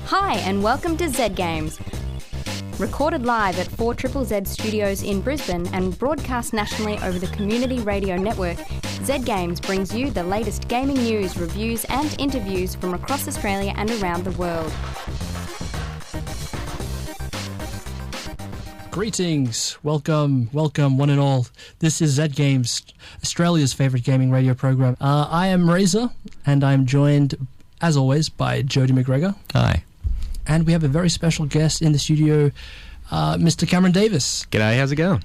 Hi and welcome to Z Games. Recorded live at 4ZZZ Studios in Brisbane and broadcast nationally over the Community Radio Network, Z Games brings you the latest gaming news, reviews and interviews from across Australia and around the world. Greetings, welcome one and all. This is Z Games, Australia's favourite gaming radio program. I am Razor and I'm joined, as always, by Jody McGregor. Hi. And we have a very special guest in the studio, Mr. Cameron Davis. G'day, how's it going?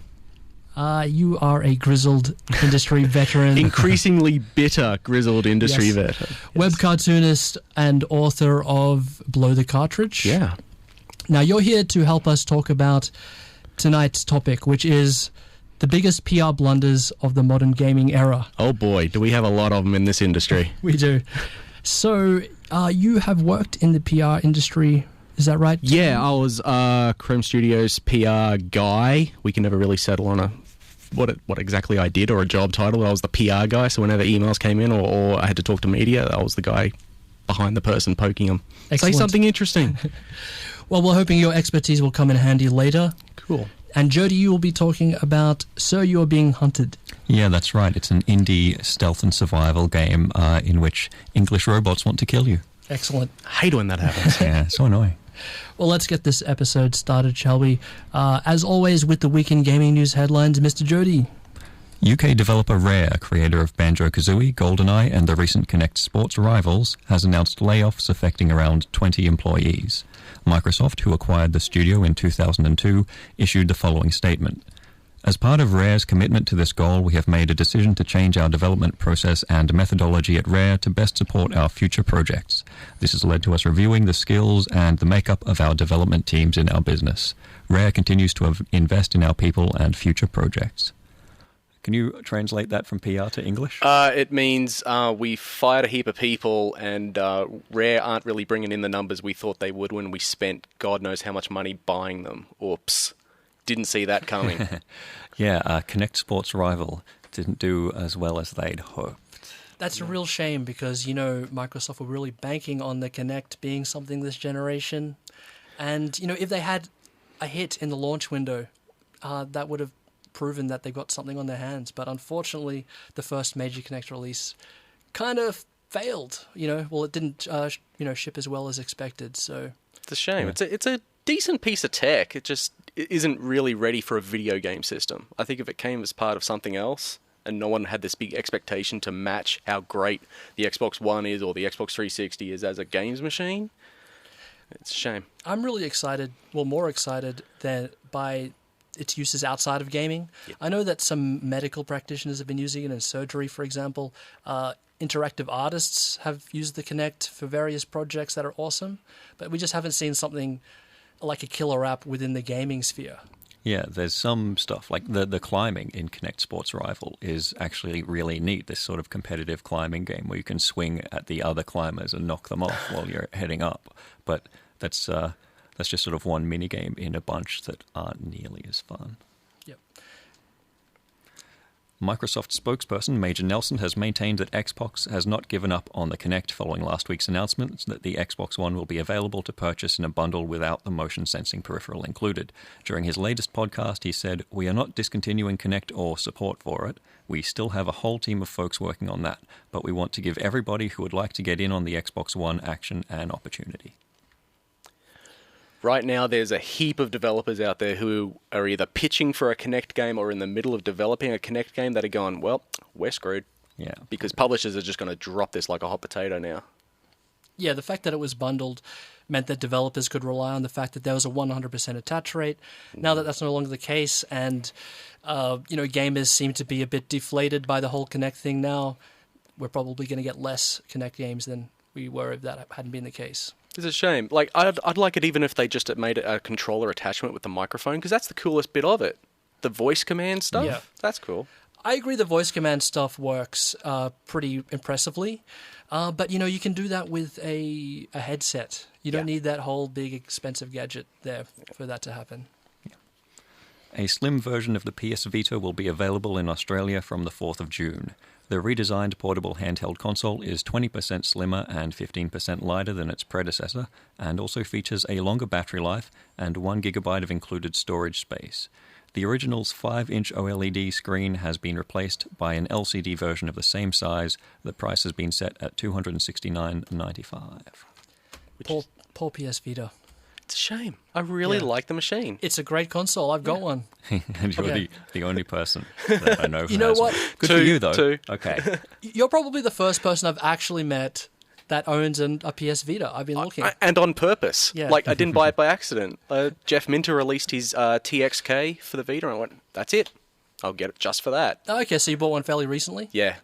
You are a grizzled industry veteran. Increasingly bitter grizzled industry veteran. Yes. Web cartoonist and author of Blow the Cartridge. Yeah. Now, you're here to help us talk about tonight's topic, which is the biggest PR blunders of the modern gaming era. Oh boy, do we have a lot of them in this industry. We do. So, you have worked in the PR industry, is that right? Yeah, I was Chrome Studios PR guy. We can never really settle on what exactly I did or a job title. I was the PR guy, so whenever emails came in or I had to talk to media, I was the guy behind the person poking them. Excellent. Say something interesting. Well, we're hoping your expertise will come in handy later. Cool. And Jody, you will be talking about Sir, You're Being Hunted. Yeah, that's right. It's an indie stealth and survival game in which English robots want to kill you. Excellent. I hate when that happens. Yeah, so annoying. Well, let's get this episode started, shall we? As always, with the weekend gaming news headlines, Mr. Jody. UK developer Rare, creator of Banjo-Kazooie, GoldenEye, and the recent Kinect Sports Rivals, has announced layoffs affecting around 20 employees. Microsoft, who acquired the studio in 2002, issued the following statement. As part of Rare's commitment to this goal, we have made a decision to change our development process and methodology at Rare to best support our future projects. This has led to us reviewing the skills and the makeup of our development teams in our business. Rare continues to invest in our people and future projects. Can you translate that from PR to English? It means we fired a heap of people and Rare aren't really bringing in the numbers we thought they would when we spent God knows how much money buying them. Oops. Didn't see that coming. Yeah, Kinect Sports Rival didn't do as well as they'd hoped. That's a real shame because, Microsoft were really banking on the Kinect being something this generation. And, if they had a hit in the launch window, that would have proven that they've got something on their hands. But unfortunately, the first major Kinect release kind of failed. It didn't, ship as well as expected. So it's a shame. Yeah. It's a decent piece of tech. It just isn't really ready for a video game system. I think if it came as part of something else and no one had this big expectation to match how great the Xbox One is or the Xbox 360 is as a games machine, it's a shame. I'm really excited, more excited than by its uses outside of gaming. Yep. I know that some medical practitioners have been using it in surgery, for example. Interactive artists have used the Kinect for various projects that are awesome, but we just haven't seen something like a killer app within the gaming sphere. Yeah, there's some stuff, like the climbing in Kinect Sports Rival is actually really neat, this sort of competitive climbing game where you can swing at the other climbers and knock them off while you're heading up. But that's just sort of one minigame in a bunch that aren't nearly as fun. Yep. Microsoft spokesperson Major Nelson has maintained that Xbox has not given up on the Kinect following last week's announcement that the Xbox One will be available to purchase in a bundle without the motion sensing peripheral included. During his latest podcast, he said, "We are not discontinuing Kinect or support for it. We still have a whole team of folks working on that, but we want to give everybody who would like to get in on the Xbox One action an opportunity." Right now, there's a heap of developers out there who are either pitching for a Kinect game or in the middle of developing a Kinect game that are going, well, we're screwed. Yeah. Because publishers are just going to drop this like a hot potato now. Yeah, the fact that it was bundled meant that developers could rely on the fact that there was a 100% attach rate. Now that that's no longer the case and, gamers seem to be a bit deflated by the whole Kinect thing now, we're probably going to get less Kinect games than we were if that hadn't been the case. It's a shame. Like, I'd like it even if they just made it a controller attachment with the microphone, because that's the coolest bit of it. The voice command stuff, yeah. That's cool. I agree the voice command stuff works pretty impressively, but, you can do that with a headset. You don't need that whole big, expensive gadget there for that to happen. A slim version of the PS Vita will be available in Australia from the 4th of June. The redesigned portable handheld console is 20% slimmer and 15% lighter than its predecessor, and also features a longer battery life and 1 GB of included storage space. The original's 5-inch OLED screen has been replaced by an LCD version of the same size. The price has been set at $269.95. Poor PS Vita. It's a shame. I really like the machine. It's a great console. I've got one. And you're the only person that I know who You know has what? one. Good for you, though. Two. Okay. You're probably the first person I've actually met that owns a PS Vita. I've been looking. And on purpose. Yeah. Like, I didn't buy it by accident. Jeff Minter released his TXK for the Vita, and I went, that's it. I'll get it just for that. Okay, so you bought one fairly recently? Yeah.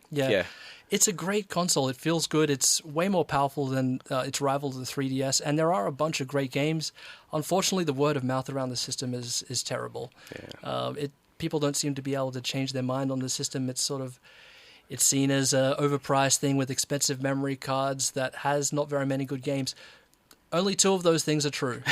It's a great console. It feels good. It's way more powerful than its rival, the 3DS, and there are a bunch of great games. Unfortunately, the word of mouth around the system is terrible. Yeah. People don't seem to be able to change their mind on the system. It's seen as an overpriced thing with expensive memory cards that has not very many good games. Only 2 of those things are true.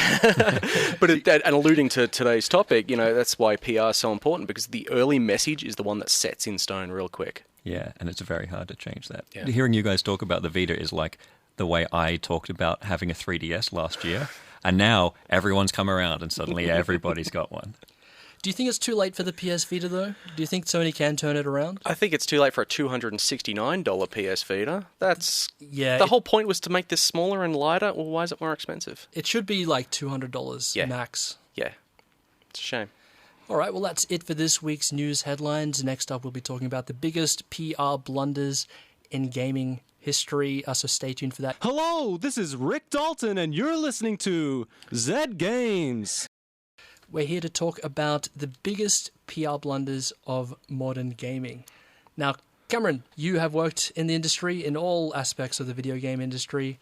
But and alluding to today's topic, that's why PR is so important, because the early message is the one that sets in stone real quick. Yeah, and it's very hard to change that. Yeah. Hearing you guys talk about the Vita is like the way I talked about having a 3DS last year, and now everyone's come around and suddenly everybody's got one. Do you think it's too late for the PS Vita, though? Do you think Sony can turn it around? I think it's too late for a $269 PS Vita. The whole point was to make this smaller and lighter. Well, why is it more expensive? It should be like $200 max. Yeah, it's a shame. All right, well, that's it for this week's news headlines. Next up, we'll be talking about the biggest PR blunders in gaming history, so stay tuned for that. Hello, this is Rick Dalton, and you're listening to Zed Games. We're here to talk about the biggest PR blunders of modern gaming. Now, Cameron, you have worked in the industry, in all aspects of the video game industry,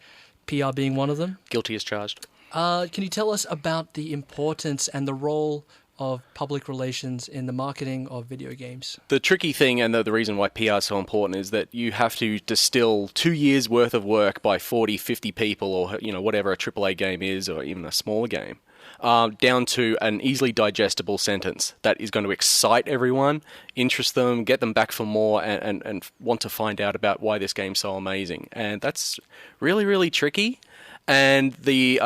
PR being one of them. Guilty as charged. Can you tell us about the importance and the role of public relations in the marketing of video games? The tricky thing, and the reason why PR is so important, is that you have to distill 2 years' worth of work by 40, 50 people, or whatever a AAA game is, or even a smaller game, down to an easily digestible sentence that is going to excite everyone, interest them, get them back for more, and want to find out about why this game's so amazing. And that's really, really tricky. And the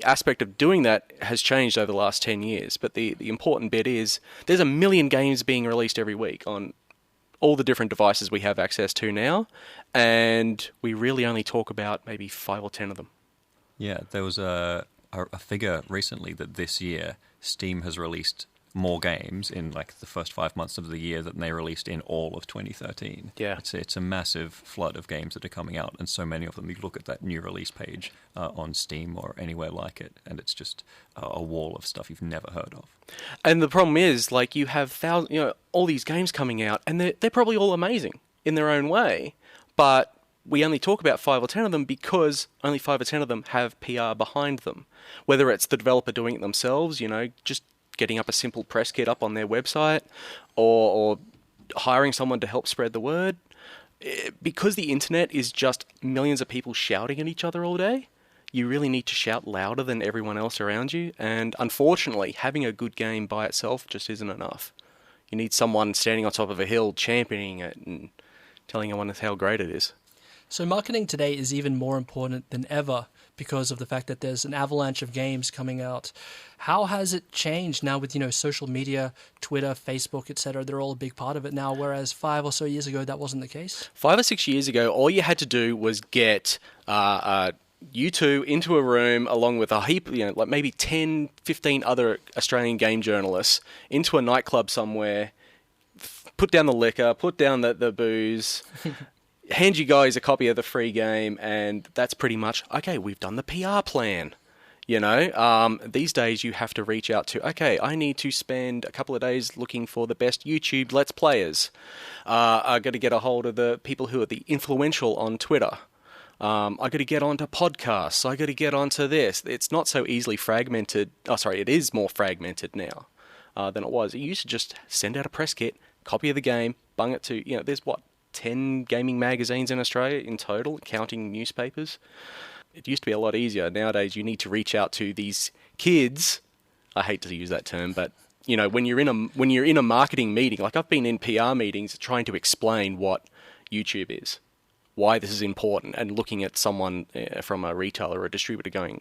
aspect of doing that has changed over the last 10 years. But the important bit is there's 1 million games being released every week on all the different devices we have access to now, and we really only talk about maybe 5 or 10 of them. Yeah, there was a figure recently that this year Steam has released more games in like the first 5 months of the year than they released in all of 2013. Yeah. It's a massive flood of games that are coming out, and so many of them. You look at that new release page on Steam or anywhere like it, and it's just a wall of stuff you've never heard of. And the problem is, like, you have all these games coming out, and they're probably all amazing in their own way, but we only talk about 5 or 10 of them because only 5 or 10 of them have PR behind them. Whether it's the developer doing it themselves, just getting up a simple press kit up on their website, or hiring someone to help spread the word. Because the internet is just millions of people shouting at each other all day, you really need to shout louder than everyone else around you. And unfortunately, having a good game by itself just isn't enough. You need someone standing on top of a hill championing it and telling everyone how great it is. So marketing today is even more important than ever because of the fact that there's an avalanche of games coming out. How has it changed now with, social media, Twitter, Facebook, etc.? They're all a big part of it now, whereas 5 or so years ago, that wasn't the case. 5 or 6 years ago, all you had to do was get you two into a room along with a heap, like maybe 10, 15 other Australian game journalists into a nightclub somewhere, put down the liquor, put down the booze, hand you guys a copy of the free game, and that's pretty much, okay, we've done the PR plan. These days you have to reach out to, okay, I need to spend a couple of days looking for the best YouTube Let's Players. I got to get a hold of the people who are the influential on Twitter. I got to get onto podcasts. I got to get onto this. It's not so easily fragmented. It is more fragmented now than it was. It used to just send out a press kit, copy of the game, bung it to, there's 10 gaming magazines in Australia in total, counting newspapers. It used to be a lot easier. Nowadays, you need to reach out to these kids. I hate to use that term, but You know, when you're in a marketing meeting, like I've been in PR meetings trying to explain what YouTube is, why this is important, and looking at someone from a retailer or a distributor going,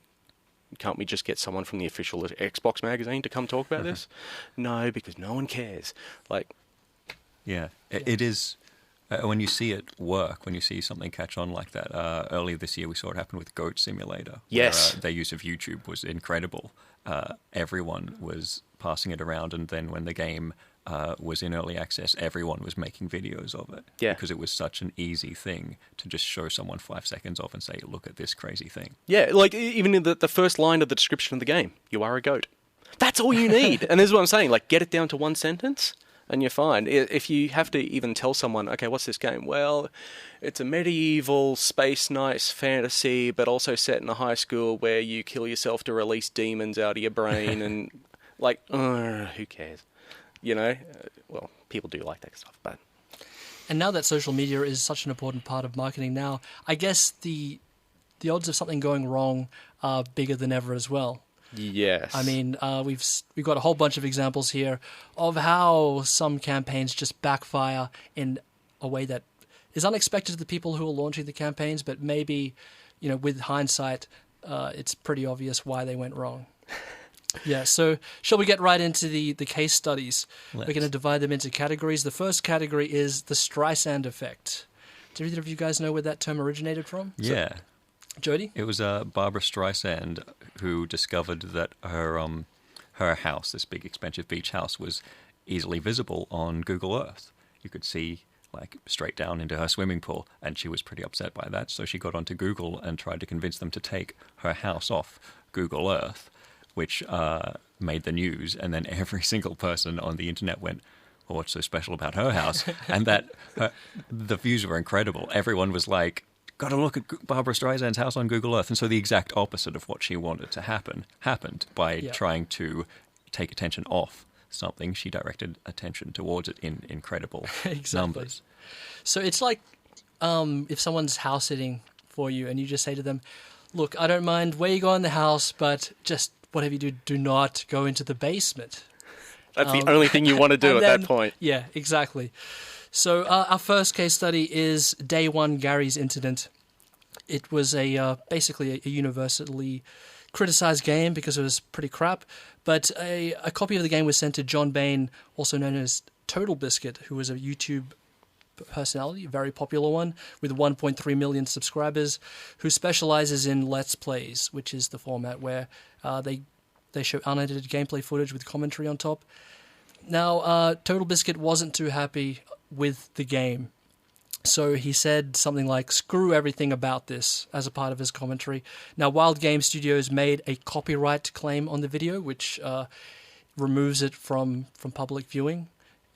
can't we just get someone from the official Xbox magazine to come talk about this? No, because no one cares. Like, yeah, it is. When you see it work, when you see something catch on like that, earlier this year we saw it happen with Goat Simulator. Yes. Where, their use of YouTube was incredible. Everyone was passing it around, and then when the game was in early access, everyone was making videos of it. Yeah. Because it was such an easy thing to just show someone 5 seconds of and say, look at this crazy thing. Yeah, like even in the first line of the description of the game, you are a goat. That's all you need. And this is what I'm saying, like get it down to one sentence and you're fine. If you have to even tell someone, okay, what's this game? Well, it's a medieval, space nice fantasy, but also set in a high school where you kill yourself to release demons out of your brain and like, who cares? You know, well, people do like that stuff, but... And now that social media is such an important part of marketing now, I guess the odds of something going wrong are bigger than ever as well. Yes. I mean, we've got a whole bunch of examples here of how some campaigns just backfire in a way that is unexpected to the people who are launching the campaigns, but maybe, you know, with hindsight, it's pretty obvious why they went wrong. Yeah, so shall we get right into the case studies? Let's. We're going to divide them into categories. The first category is the Streisand effect. Do either of you guys know where that term originated from? Yeah. Jody? It was Barbara Streisand who discovered that her house, this big expensive beach house, was easily visible on Google Earth. You could see like straight down into her swimming pool, and she was pretty upset by that. So she got onto Google and tried to convince them to take her house off Google Earth, which made the news, and then every single person on the internet went, well, what's so special about her house? And that the views were incredible. Everyone was like, got to look at Barbara Streisand's house on Google Earth. And so the exact opposite of what she wanted to happen happened by trying to take attention off something. She directed attention towards it in incredible numbers. So it's like if someone's house sitting for you and you just say to them, look, I don't mind where you go in the house, but just whatever you do not go into the basement. That's the only thing you want to do at that point. Yeah, exactly. So our first case study is Day One Gary's incident. It was basically a universally criticized game because it was pretty crap, but a copy of the game was sent to John Bain, also known as Total Biscuit, who was a YouTube personality, a very popular one, with 1.3 million subscribers, who specializes in Let's Plays, which is the format where they show unedited gameplay footage with commentary on top. Now, Total Biscuit wasn't too happy with the game, so he said something like, screw everything about this, as a part of his commentary. Now, Wild Game Studios made a copyright claim on the video, which removes it from public viewing.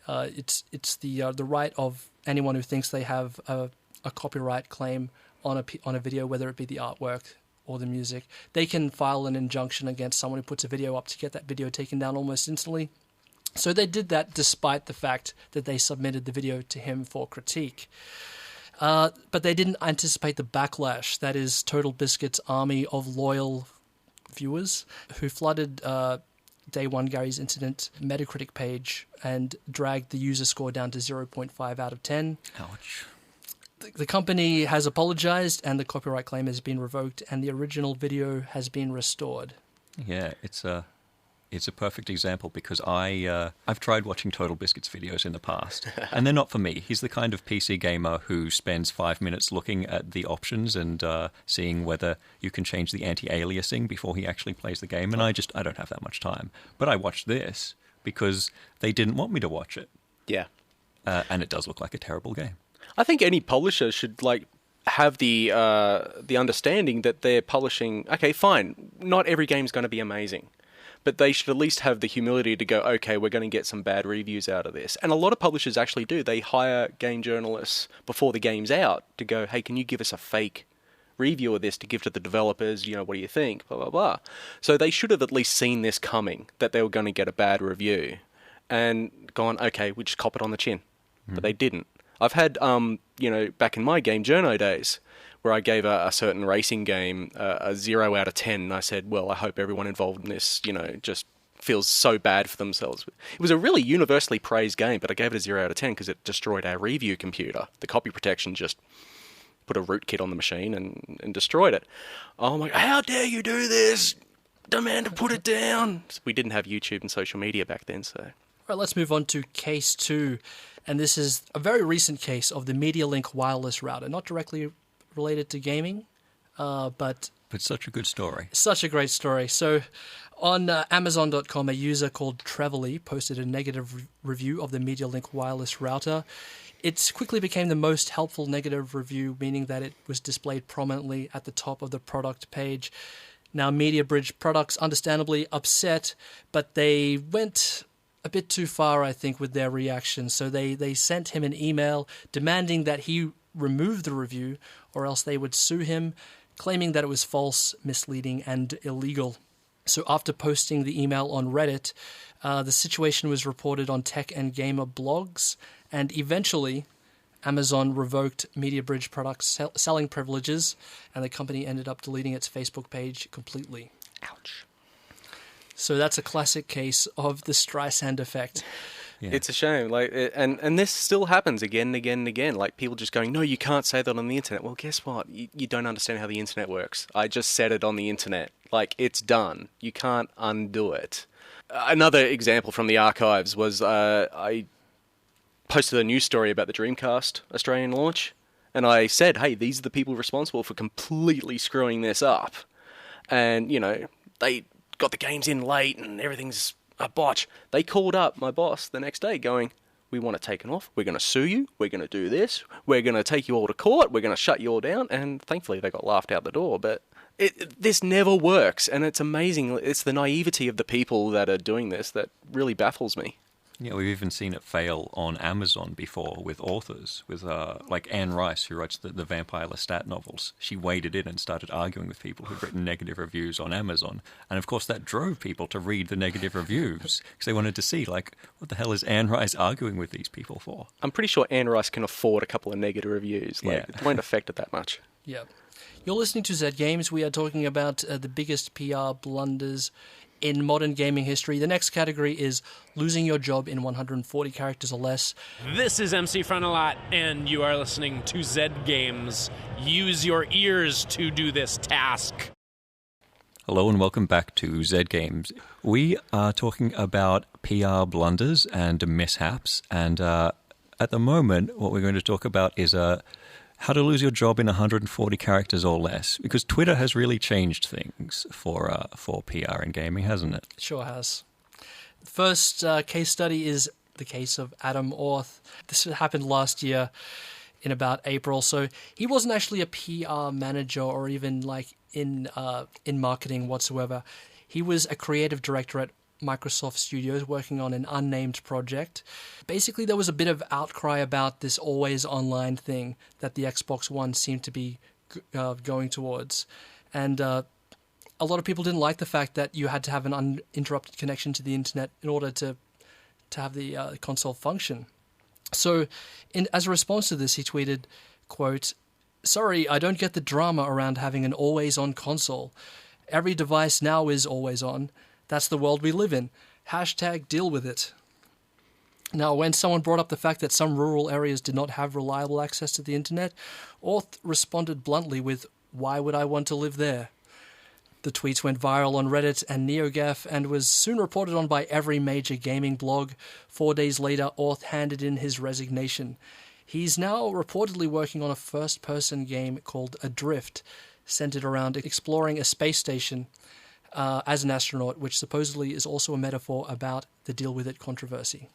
It's the right of anyone who thinks they have a copyright claim on a video, whether it be the artwork or the music. They can file an injunction against someone who puts a video up to get that video taken down almost instantly. So they did that despite the fact that they submitted the video to him for critique. But they didn't anticipate the backlash. That is Total Biscuit's army of loyal viewers who flooded Day One Gary's incident Metacritic page and dragged the user score down to 0.5 out of 10. Ouch. The company has apologized and the copyright claim has been revoked and the original video has been restored. Yeah, it's a perfect example because I've tried watching Total Biscuit's videos in the past, and they're not for me. He's the kind of PC gamer who spends 5 minutes looking at the options and seeing whether you can change the anti-aliasing before he actually plays the game, and I don't have that much time. But I watched this because they didn't want me to watch it. Yeah. And it does look like a terrible game. I think any publisher should have the understanding that they're publishing. Okay, fine. Not every game's going to be amazing, but they should at least have the humility to go, okay, we're going to get some bad reviews out of this. And a lot of publishers actually do. They hire game journalists before the game's out to go, hey, can you give us a fake review of this to give to the developers? You know, what do you think? Blah blah blah. So they should have at least seen this coming, that they were going to get a bad review, and gone, okay, we just cop it on the chin. But they didn't. I've had, back in my game journo days, where I gave a certain racing game a 0 out of 10, and I said, well, I hope everyone involved in this, just feels so bad for themselves. It was a really universally praised game, but I gave it a 0 out of 10 because it destroyed our review computer. The copy protection just put a rootkit on the machine and destroyed it. Oh my, how dare you do this? Demand to put it down. We didn't have YouTube and social media back then, so... All right, let's move on to case 2. And this is a very recent case of the MediaLink wireless router. Not directly related to gaming, but such a good story. Such a great story. So on Amazon.com, a user called Trevelly posted a negative review of the MediaLink wireless router. It quickly became the most helpful negative review, meaning that it was displayed prominently at the top of the product page. Now, MediaBridge Products, understandably upset, but they went a bit too far, I think, with their reaction. So they sent him an email demanding that he remove the review, or else they would sue him, claiming that it was false, misleading, and illegal. So after posting the email on Reddit, the situation was reported on Tech and Gamer blogs, and eventually Amazon revoked MediaBridge Products' selling privileges, and the company ended up deleting its Facebook page completely. Ouch. So that's a classic case of the Streisand effect. Yeah. It's a shame, and this still happens again and again and again. Like, people just going, no, you can't say that on the internet. Well, guess what? You don't understand how the internet works. I just said it on the internet. Like, it's done. You can't undo it. Another example from the archives was I posted a news story about the Dreamcast Australian launch, and I said, hey, these are the people responsible for completely screwing this up. And, they got the games in late and everything's a botch. They called up my boss the next day going, we want it taken off, we're going to sue you, we're going to do this, we're going to take you all to court, we're going to shut you all down, and thankfully they got laughed out the door. But this never works, and it's amazing. It's the naivety of the people that are doing this that really baffles me. Yeah, we've even seen it fail on Amazon before with authors, with like Anne Rice, who writes the Vampire Lestat novels. She waded in and started arguing with people who'd written negative reviews on Amazon. And of course that drove people to read the negative reviews because they wanted to see, like, what the hell is Anne Rice arguing with these people for? I'm pretty sure Anne Rice can afford a couple of negative reviews. It won't affect it that much. Yeah. You're listening to Z Games. We are talking about the biggest PR blunders in modern gaming history. The next category is losing your job in 140 characters or less. This is MC Frontalot, and you are listening to Z Games. Use your ears to do this task. Hello and welcome back to Z Games. We are talking about PR blunders and mishaps, and at the moment what we're going to talk about is how to lose your job in 140 characters or less, because Twitter has really changed things for PR in gaming, hasn't it? It sure has. The first case study is the case of Adam Orth. This happened last year in about April, so he wasn't actually a PR manager or even in marketing whatsoever. He was a creative director at Microsoft Studios working on an unnamed project. Basically, there was a bit of outcry about this always online thing that the Xbox One seemed to be going towards. And a lot of people didn't like the fact that you had to have an uninterrupted connection to the internet in order to have the console function. So as a response to this, he tweeted, quote, "Sorry, I don't get the drama around having an always-on console. Every device now is always on. That's the world we live in. Hashtag deal with it." Now, when someone brought up the fact that some rural areas did not have reliable access to the internet, Orth responded bluntly with, "Why would I want to live there?" The tweets went viral on Reddit and NeoGAF and was soon reported on by every major gaming blog. 4 days later, Orth handed in his resignation. He's now reportedly working on a first-person game called Adrift, centered around exploring a space station as an astronaut, which supposedly is also a metaphor about the deal with it controversy.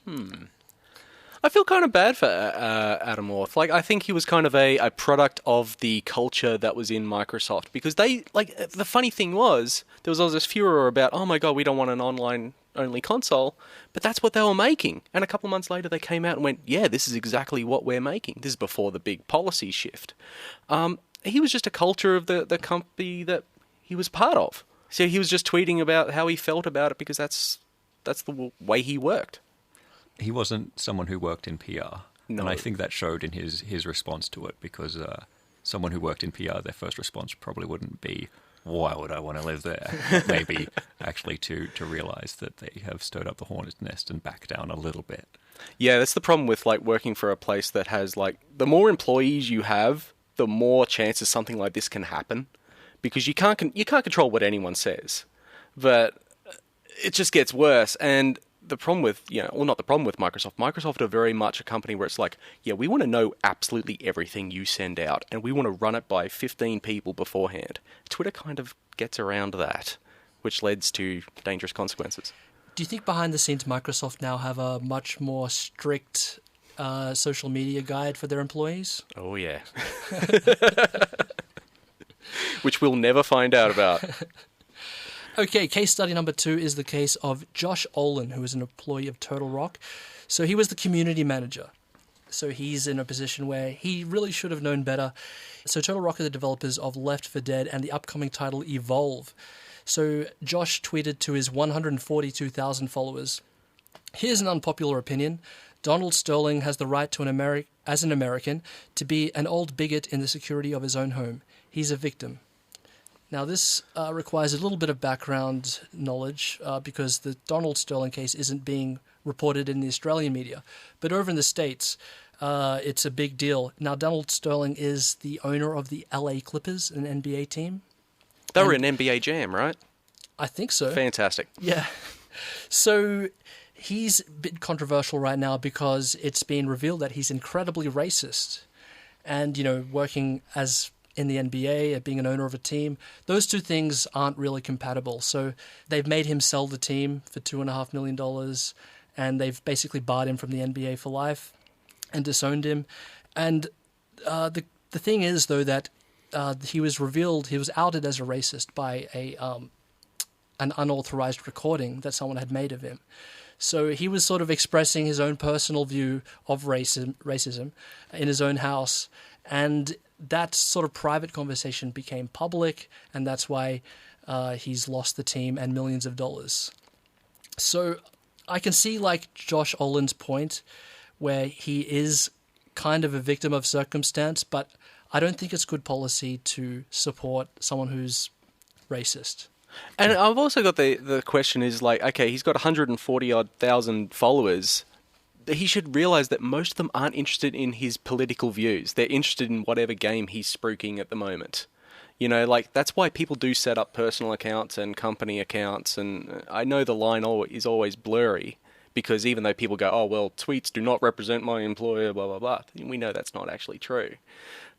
I feel kind of bad for Adam Orth. I think he was kind of a product of the culture that was in Microsoft, because the funny thing was, there was all this furor about, oh my god, we don't want an online-only console, but that's what they were making. And a couple of months later, they came out and went, yeah, this is exactly what we're making. This is before the big policy shift. He was just a culture of the company that he was part of. So he was just tweeting about how he felt about it because that's the way he worked. He wasn't someone who worked in PR. No. And I think that showed in his response to it, because someone who worked in PR, their first response probably wouldn't be, why would I want to live there? Maybe, actually to realise that they have stirred up the hornet's nest and back down a little bit. Yeah, that's the problem with like working for a place that has like the more employees you have, the more chances something like this can happen, because you can't control what anyone says, but it just gets worse. And the problem with, not the problem with Microsoft. Microsoft are very much a company where it's like, yeah, we want to know absolutely everything you send out, and we want to run it by 15 people beforehand. Twitter kind of gets around that, which leads to dangerous consequences. Do you think behind the scenes Microsoft now have a much more strict social media guide for their employees? Oh, yeah. Which we'll never find out about. Okay, case study number 2 is the case of Josh Olin, who is an employee of Turtle Rock. So he was the community manager. So he's in a position where he really should have known better. So Turtle Rock are the developers of Left 4 Dead and the upcoming title Evolve. So Josh tweeted to his 142,000 followers, "Here's an unpopular opinion. Donald Sterling has the right to as an American to be an old bigot in the security of his own home. He's a victim." Now, this requires a little bit of background knowledge because the Donald Sterling case isn't being reported in the Australian media. But over in the States, it's a big deal. Now, Donald Sterling is the owner of the LA Clippers, an NBA team. They were in NBA Jam, right? I think so. Fantastic. Yeah. So he's a bit controversial right now because it's been revealed that he's incredibly racist. And, working as in the NBA, being an owner of a team, those two things aren't really compatible. So they've made him sell the team for $2.5 million, and they've basically barred him from the NBA for life and disowned him. And the thing is, though, that he was outed as a racist by an unauthorized recording that someone had made of him. So he was sort of expressing his own personal view of racism in his own house, and that sort of private conversation became public, and that's why he's lost the team and millions of dollars. So I can see like Josh Olin's point where he is kind of a victim of circumstance, but I don't think it's good policy to support someone who's racist. And I've also got the question is like, okay, he's got 140,000 followers. He should realize that most of them aren't interested in his political views. They're interested in whatever game he's spruiking at the moment. That's why people do set up personal accounts and company accounts. And I know the line is always blurry because even though people go, oh, well, tweets do not represent my employer, blah, blah, blah. We know that's not actually true.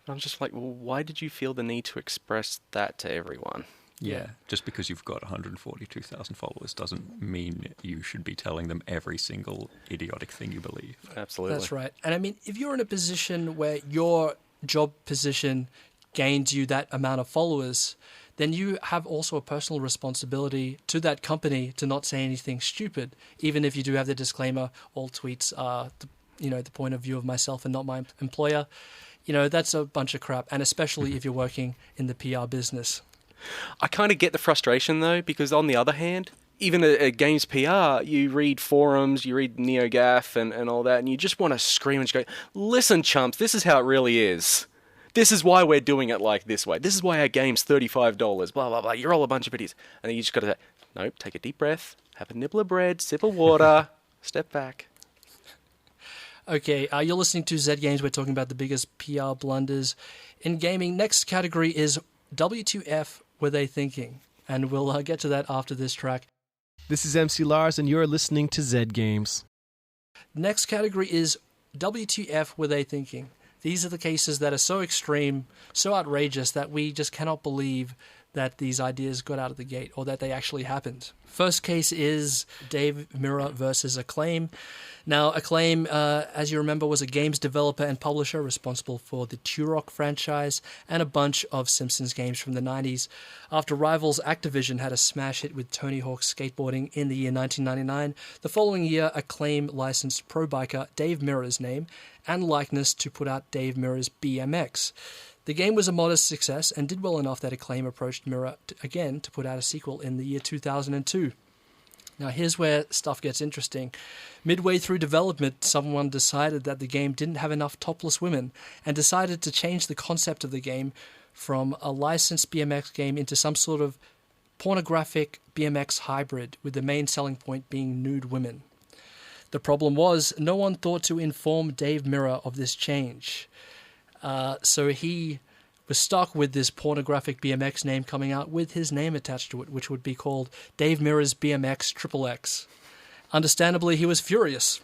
But I'm just like, well, why did you feel the need to express that to everyone? Yeah, just because you've got 142,000 followers doesn't mean you should be telling them every single idiotic thing you believe. Absolutely. That's right. And I mean, if you're in a position where your job position gains you that amount of followers, then you have also a personal responsibility to that company to not say anything stupid, even if you do have the disclaimer, all tweets are, the point of view of myself and not my employer. That's a bunch of crap, and especially if you're working in the PR business. I kind of get the frustration, though, because on the other hand, even at games PR, you read forums, you read NeoGAF and all that, and you just want to scream and go, listen, chumps, this is how it really is. This is why we're doing it like this way. This is why our game's $35, blah, blah, blah. You're all a bunch of idiots. And then you just got to say, nope, take a deep breath, have a nibble of bread, sip of water, step back. Okay, you're listening to Z Games. We're talking about the biggest PR blunders in gaming. Next category is W2F were they thinking? And we'll get to that after this track. This is MC Lars, and you're listening to Z Games. Next category is WTF were they thinking? These are the cases that are so extreme, so outrageous, that we just cannot believe that these ideas got out of the gate or that they actually happened. First case is Dave Mirra versus Acclaim. Now, Acclaim, as you remember, was a games developer and publisher responsible for the Turok franchise and a bunch of Simpsons games from the 90s. After rivals Activision had a smash hit with Tony Hawk's skateboarding in the year 1999, the following year, Acclaim licensed pro biker Dave Mirra's name and likeness to put out Dave Mirra's BMX. The game was a modest success and did well enough that Acclaim approached Mirra again to put out a sequel in the year 2002. Now here's where stuff gets interesting. Midway through development, someone decided that the game didn't have enough topless women and decided to change the concept of the game from a licensed BMX game into some sort of pornographic BMX hybrid, with the main selling point being nude women. The problem was, no one thought to inform Dave Mirra of this change. So he was stuck with this pornographic BMX name coming out with his name attached to it, which would be called Dave Mirra's BMX XXX. Understandably, he was furious.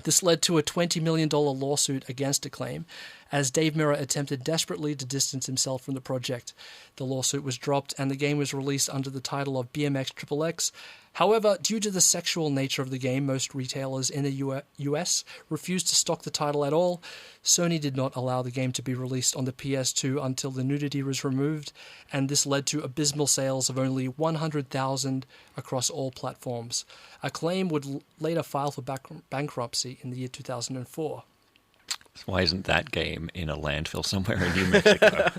This led to a $20 million lawsuit against Acclaim, as Dave Mirra attempted desperately to distance himself from the project. The lawsuit was dropped, and the game was released under the title of BMX XXX. However, due to the sexual nature of the game, most retailers in the US refused to stock the title at all. Sony did not allow the game to be released on the PS2 until the nudity was removed, and this led to abysmal sales of only 100,000 across all platforms. Acclaim would later file for bankruptcy in the year 2004. Why isn't that game in a landfill somewhere in New Mexico?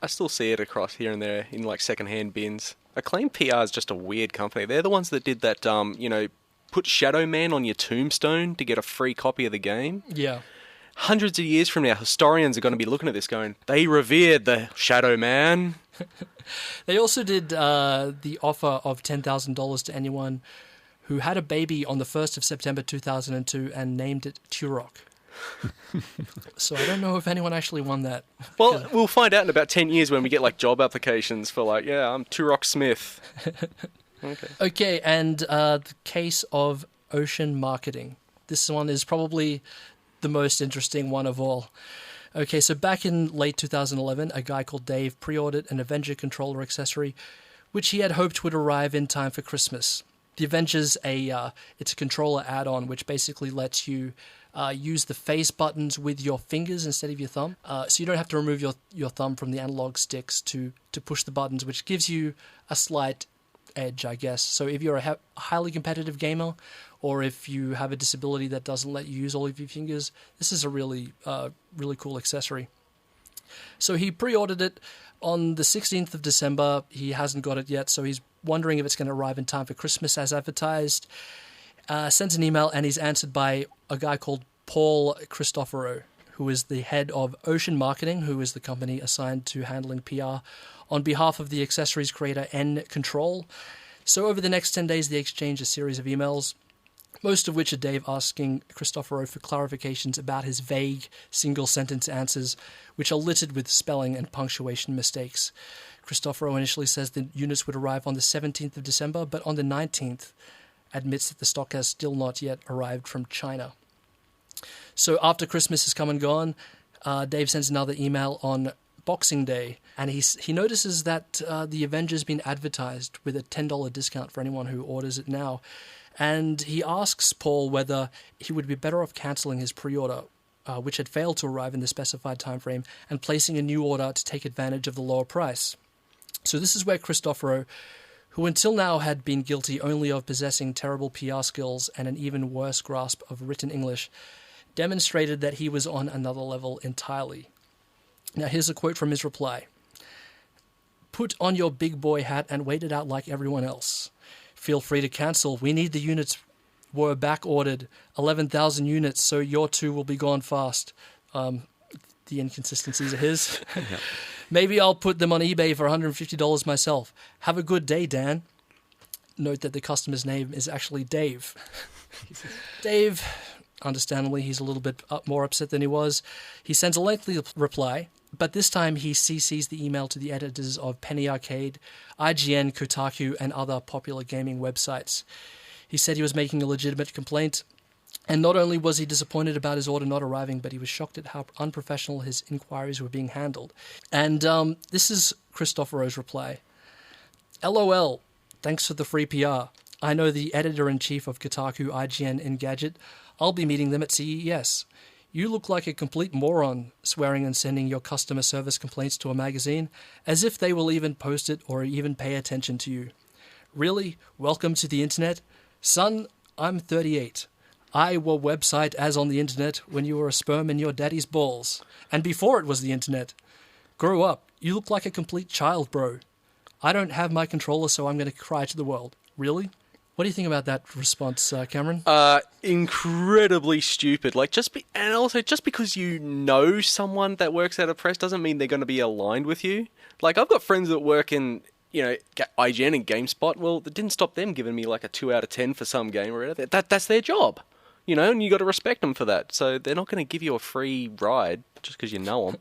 I still see it across here and there in like secondhand bins. Acclaim PR is just a weird company. They're the ones that did that, put Shadow Man on your tombstone to get a free copy of the game. Yeah. Hundreds of years from now, historians are going to be looking at this going, they revered the Shadow Man. They also did the offer of $10,000 to anyone who had a baby on the 1st of September 2002 and named it Turok. So I don't know if anyone actually won that. Well, we'll find out in about 10 years when we get like job applications for like, yeah, I'm Turok Smith. Okay, and the case of Ocean Marketing. This one is probably the most interesting one of all. Okay, so back in late 2011, a guy called Dave pre-ordered an Avenger controller accessory, which he had hoped would arrive in time for Christmas. The Avenger's it's a controller add-on, which basically lets you use the face buttons with your fingers instead of your thumb. So you don't have to remove your thumb from the analog sticks to push the buttons, which gives you a slight edge, I guess. So if you're a highly competitive gamer, or if you have a disability that doesn't let you use all of your fingers, this is a really cool accessory. So he pre-ordered it on the 16th of December. He hasn't got it yet, so he's wondering if it's going to arrive in time for Christmas as advertised. Sends an email, and he's answered by a guy called Paul Cristoforo, who is the head of Ocean Marketing, who is the company assigned to handling PR on behalf of the accessories creator N Control. So over the next 10 days, they exchange a series of emails, most of which are Dave asking Cristoforo for clarifications about his vague single-sentence answers, which are littered with spelling and punctuation mistakes. Cristoforo initially says the units would arrive on the 17th of December, but on the 19th admits that the stock has still not yet arrived from China. So after Christmas has come and gone, Dave sends another email on Boxing Day, and he notices that the Avenger's been advertised with a $10 discount for anyone who orders it now. And he asks Paul whether he would be better off cancelling his pre-order, which had failed to arrive in the specified time frame, and placing a new order to take advantage of the lower price. So this is where Cristoforo, who until now had been guilty only of possessing terrible PR skills and an even worse grasp of written English, demonstrated that he was on another level entirely. Now here's a quote from his reply. "Put on your big boy hat and wait it out like everyone else. Feel free to cancel. We need the units. Were back-ordered. 11,000 units, so your two will be gone fast." The inconsistencies are his. Yeah. "Maybe I'll put them on eBay for $150 myself. Have a good day, Dan." Note that the customer's name is actually Dave. Dave, understandably, he's a little bit more upset than he was. He sends a lengthy reply, but this time he CCs the email to the editors of Penny Arcade, IGN, Kotaku, and other popular gaming websites. He said he was making a legitimate complaint, and not only was he disappointed about his order not arriving, but he was shocked at how unprofessional his inquiries were being handled. And this is Cristoforo's reply. "LOL, thanks for the free PR. I know the editor-in-chief of Kotaku, IGN, and Gadget. I'll be meeting them at CES. You look like a complete moron, swearing and sending your customer service complaints to a magazine, as if they will even post it or even pay attention to you. Really? Welcome to the internet? Son, I'm 38. I were website as on the internet when you were a sperm in your daddy's balls. And before it was the internet. Grow up. You look like a complete child, bro. I don't have my controller, so I'm going to cry to the world. Really? What do you think about that response, Cameron? Incredibly stupid. Like, and also just because you know someone that works at a press doesn't mean they're going to be aligned with you. Like, I've got friends that work in, IGN and GameSpot. Well, it didn't stop them giving me like a 2 out of 10 for some game or whatever. That's their job, and you got to respect them for that. So they're not going to give you a free ride just because you know them.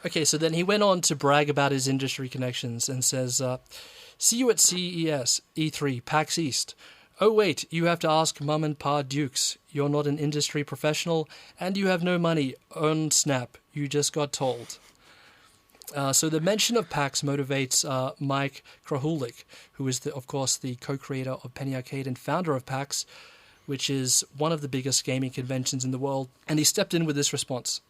Okay, so then he went on to brag about his industry connections and says, see you at CES, E3, PAX East. Oh wait, you have to ask Mum and Pa Dukes. You're not an industry professional, and you have no money. On snap, you just got told. So the mention of PAX motivates Mike Krahulik, who is, of course, the co-creator of Penny Arcade and founder of PAX, which is one of the biggest gaming conventions in the world, and he stepped in with this response.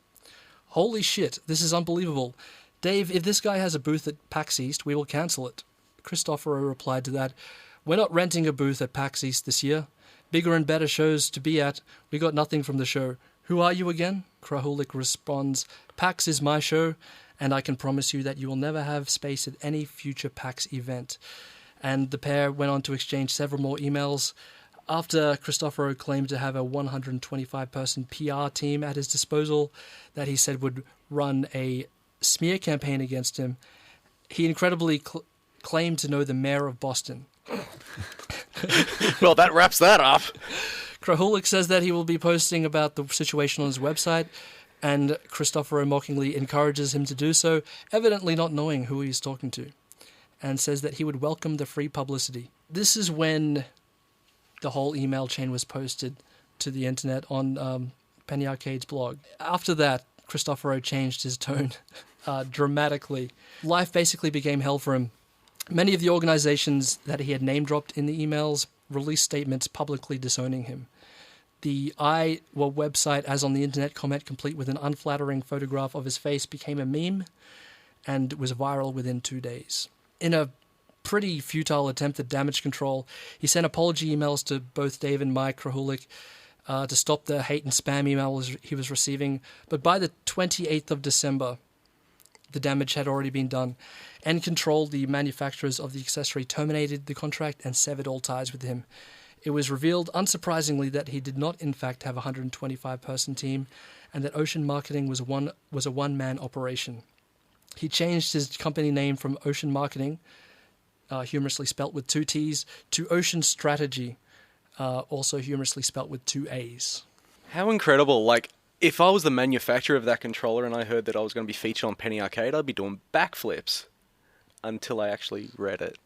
Holy shit, this is unbelievable. Dave, if this guy has a booth at PAX East, we will cancel it. Christoforo replied to that, we're not renting a booth at PAX East this year. Bigger and better shows to be at. We got nothing from the show. Who are you again? Krahulik responds, PAX is my show, and I can promise you that you will never have space at any future PAX event. And the pair went on to exchange several more emails. After Christoforo claimed to have a 125-person PR team at his disposal that he said would run a smear campaign against him, he incredibly claimed to know the mayor of Boston. Well, that wraps that up. Krahulik says that he will be posting about the situation on his website, and Christoforo mockingly encourages him to do so, evidently not knowing who he's talking to, and says that he would welcome the free publicity. This is when the whole email chain was posted to the internet on Penny Arcade's blog. After that, Christoforo changed his tone dramatically. Life basically became hell for him. Many of the organizations that he had name-dropped in the emails released statements publicly disowning him. The website, as on the internet comment, complete with an unflattering photograph of his face, became a meme and was viral within 2 days. In a pretty futile attempt at damage control, he sent apology emails to both Dave and Mike Krahulik to stop the hate and spam emails he was receiving. But by the 28th of December, the damage had already been done. And Control, the manufacturers of the accessory, terminated the contract and severed all ties with him. It was revealed, unsurprisingly, that he did not, in fact, have a 125-person team, and that Ocean Marketing was a one-man operation. He changed his company name from Ocean Marketing, humorously spelt with 2 T's, to Ocean Strategy, also humorously spelt with 2 A's. How incredible. Like, if I was the manufacturer of that controller and I heard that I was going to be featured on Penny Arcade, I'd be doing backflips until I actually read it.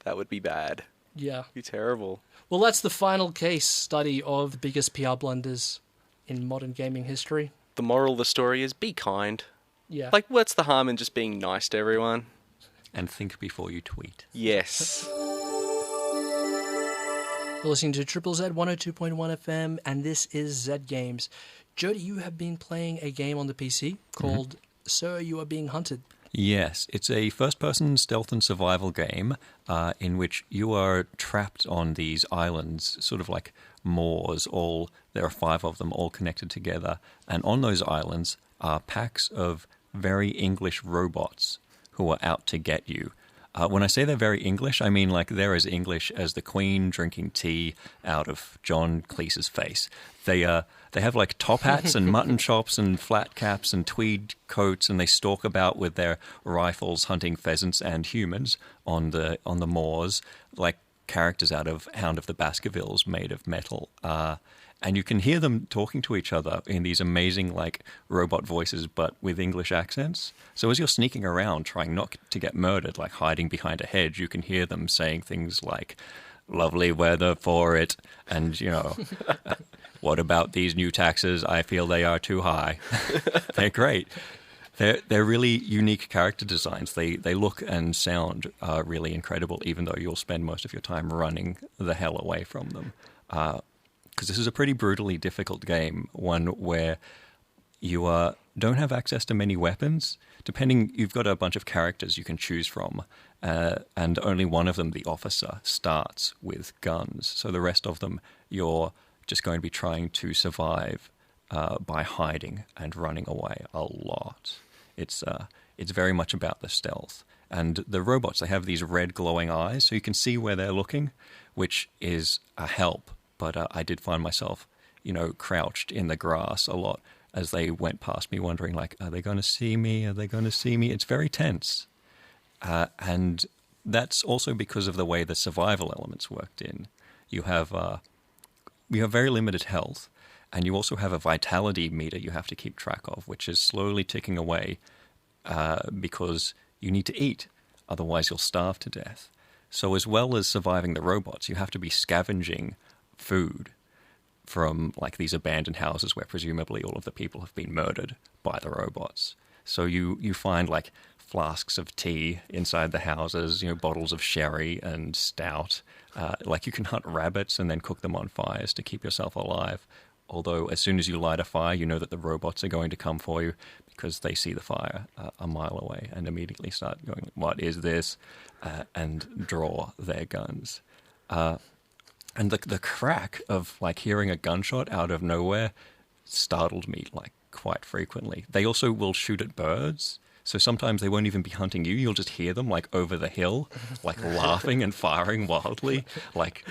That would be bad. Yeah. Be terrible. Well, that's the final case study of the biggest PR blunders in modern gaming history. The moral of the story is be kind. Yeah. Like, what's the harm in just being nice to everyone? And think before you tweet. Yes. You're listening to Triple Z 102.1 FM, and this is Z Games. Jody, you have been playing a game on the PC called Sir, You Are Being Hunted. Yes, it's a first-person stealth and survival game in which you are trapped on these islands, sort of like moors. There are 5 of them, all connected together. And on those islands are packs of very English robots who are out to get you. When I say they're very English, I mean like they're as English as the Queen drinking tea out of John Cleese's face. They have like top hats and mutton chops and flat caps and tweed coats, and they stalk about with their rifles hunting pheasants and humans on the moors, like characters out of Hound of the Baskervilles made of metal. And you can hear them talking to each other in these amazing, like, robot voices, but with English accents. So as you're sneaking around trying not to get murdered, like hiding behind a hedge, you can hear them saying things like, lovely weather for it, and, what about these new taxes? I feel they are too high. They're great. They're really unique character designs. They look and sound really incredible, even though you'll spend most of your time running the hell away from them. Because this is a pretty brutally difficult game, one where you don't have access to many weapons. You've got a bunch of characters you can choose from, and only one of them, the officer, starts with guns. So the rest of them, you're just going to be trying to survive by hiding and running away a lot. It's very much about the stealth. And the robots, they have these red glowing eyes, so you can see where they're looking, which is a help. But I did find myself, crouched in the grass a lot as they went past me, wondering, like, are they going to see me? Are they going to see me? It's very tense. And that's also because of the way the survival elements worked in. You have very limited health, and you also have a vitality meter you have to keep track of, which is slowly ticking away because you need to eat. Otherwise, you'll starve to death. So as well as surviving the robots, you have to be scavenging food from like these abandoned houses where presumably all of the people have been murdered by the robots. So you find like flasks of tea inside the houses, bottles of sherry and stout. Like you can hunt rabbits and then cook them on fires to keep yourself alive. Although as soon as you light a fire, you know that the robots are going to come for you because they see the fire a mile away and immediately start going, what is this? And draw their guns. And the crack of like hearing a gunshot out of nowhere startled me like quite frequently. They also will shoot at birds. So sometimes they won't even be hunting you. You'll just hear them like over the hill, like laughing and firing wildly, like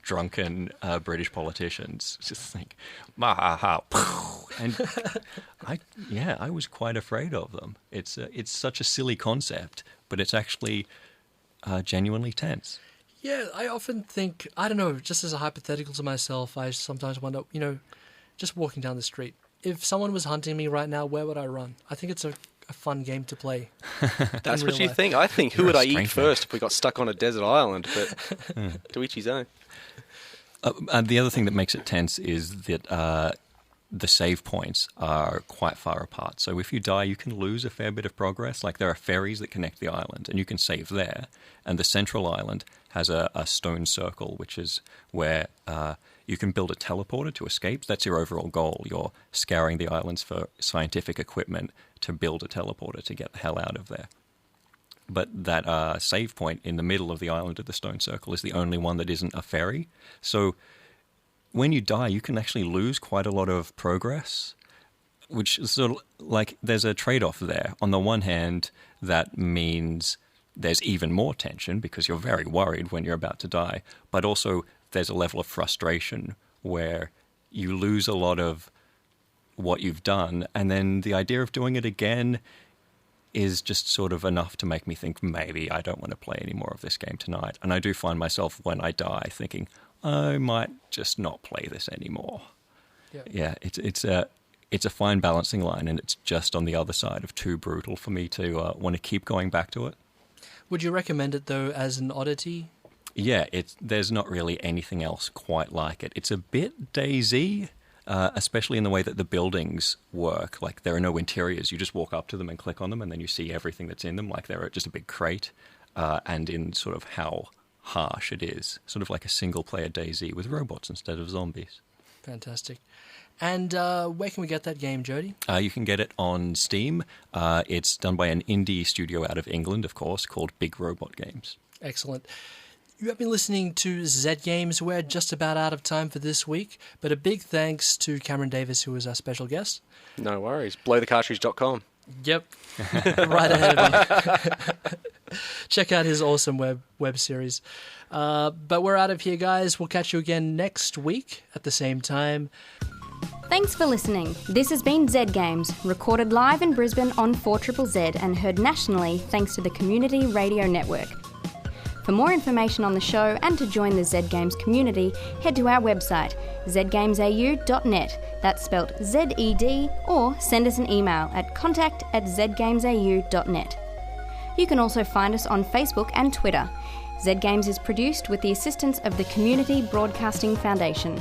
drunken British politicians. Just like, ha ha, and I was quite afraid of them. It's such a silly concept, but it's actually genuinely tense. Yeah, I often think, I don't know, just as a hypothetical to myself, I sometimes wonder, just walking down the street, if someone was hunting me right now, where would I run? I think it's a fun game to play. That's what you think. I think, who would I eat first if we got stuck on a desert island? But to each his own. And the other thing that makes it tense is that the save points are quite far apart. So if you die, you can lose a fair bit of progress. Like there are ferries that connect the island, and you can save there. And the central island has a stone circle, which is where you can build a teleporter to escape. That's your overall goal. You're scouring the islands for scientific equipment to build a teleporter to get the hell out of there. But that save point in the middle of the island of the stone circle is the only one that isn't a ferry. So when you die, you can actually lose quite a lot of progress, which is sort of like there's a trade-off there. On the one hand, that means there's even more tension because you're very worried when you're about to die, but also there's a level of frustration where you lose a lot of what you've done, and then the idea of doing it again is just sort of enough to make me think maybe I don't want to play any more of this game tonight. And I do find myself when I die thinking, I might just not play this anymore. Yeah, it's a fine balancing line, and it's just on the other side of too brutal for me to want to keep going back to it. Would you recommend it, though, as an oddity? Yeah, there's not really anything else quite like it. It's a bit DayZ, especially in the way that the buildings work. Like, there are no interiors. You just walk up to them and click on them, and then you see everything that's in them, like they're just a big crate, and in sort of how harsh it is. Sort of like a single-player DayZ with robots instead of zombies. Fantastic. And where can we get that game, Jody? You can get it on Steam. It's done by an indie studio out of England, of course, called Big Robot Games. Excellent. You have been listening to Z Games. We're just about out of time for this week, but a big thanks to Cameron Davis, who was our special guest. No worries. Blowthecartridge.com. Yep. Right ahead of him. Check out his awesome web series. But we're out of here, guys. We'll catch you again next week at the same time. Thanks for listening. This has been Z Games, recorded live in Brisbane on 4ZZZ and heard nationally thanks to the Community Radio Network. For more information on the show and to join the Z Games community, head to our website, zgamesau.net. That's spelt Z-E-D, or send us an email at contact@zgamesau.net. You can also find us on Facebook and Twitter. Z Games is produced with the assistance of the Community Broadcasting Foundation.